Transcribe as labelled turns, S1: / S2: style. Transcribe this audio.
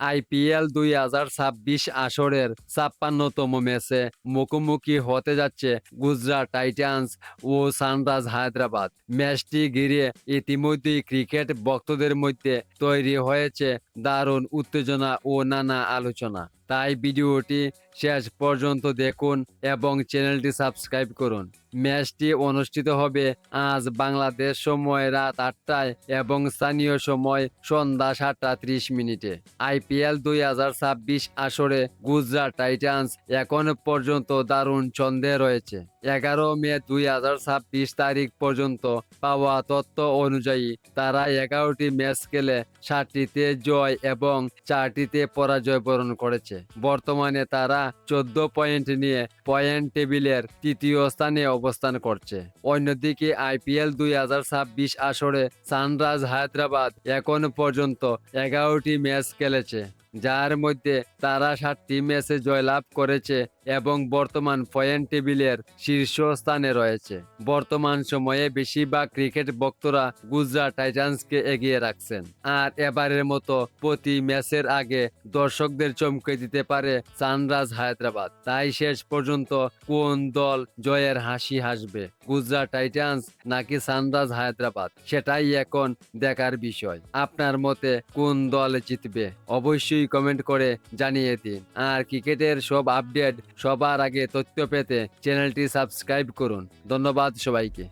S1: IPL ২০২৬ আসরের ৫৬তম ম্যাচে মুখোমুখি হতে যাচ্ছে গুজরাট টাইটান্স ও সানরাইজ হায়দ্রাবাদ। ম্যাচটি ঘিরে ইতিমধ্যেই ক্রিকেট ভক্তদের মধ্যে তৈরি হয়েছে দারুণ উত্তেজনা ও নানা আলোচনা। তাই ভিডিওটি শেষ পর্যন্ত দেখুন এবং চ্যানেলটি সাবস্ক্রাইব করুন। ম্যাচটি অনুষ্ঠিত হবে আজ বাংলাদেশ সময় রাত ৮টায় এবং স্থানীয় সময় সন্ধ্যা ৭টা ৩০ মিনিটে। আইপিএল ২০২৬ আসরে গুজরাট টাইটান্স এখন পর্যন্ত দারুণ ছন্দে রয়েছে। ১১ মে ২০২৬ তারিখ পর্যন্ত পাওয়া তথ্য অনুযায়ী তারা ১১টি ম্যাচ খেলে ৭টিতে জয় এবং ৪টিতে পরাজয় বরণ করেছে। বর্তমানে তারা ১৪ পয়েন্ট নিয়ে পয়েন্ট টেবিলের তৃতীয় স্থানে অবস্থান করছে। অন্যদিকে আইপিএল ২০২৬ আসরে সানরাইজ হায়দ্রাবাদ এখন পর্যন্ত ১১টি ম্যাচ খেলেছে, যার মধ্যে তারা ৭টি ম্যাচে জয়লাভ করেছে এবং বর্তমান পয়েন্ট টেবিলের শীর্ষ স্থানে রয়েছে। বর্তমান সময়ে বেশিরভাগ ক্রিকেট ভক্তরা গুজরাট টাইটান্সকে এগিয়ে রাখছেন। আর এবারের মতো প্রতি ম্যাচের আগে দর্শকদের চমকে দিতে পারে সানরাইজ হায়দ্রাবাদ। তাই শেষ পর্যন্ত কোন দল জয়ের হাসি হাসবে, গুজরাট টাইটান্স নাকি সানরাইজ হায়দ্রাবাদ, সেটাই এখন দেখার বিষয়। আপনার মতে কোন দল জিতবে অবশ্যই কমেন্ট করে জানিয়ে দিন। আর ক্রিকেটের সব আপডেট সবার আগে তথ্য পেতে চ্যানেলটি সাবস্ক্রাইব করুন। ধন্যবাদ সবাইকে।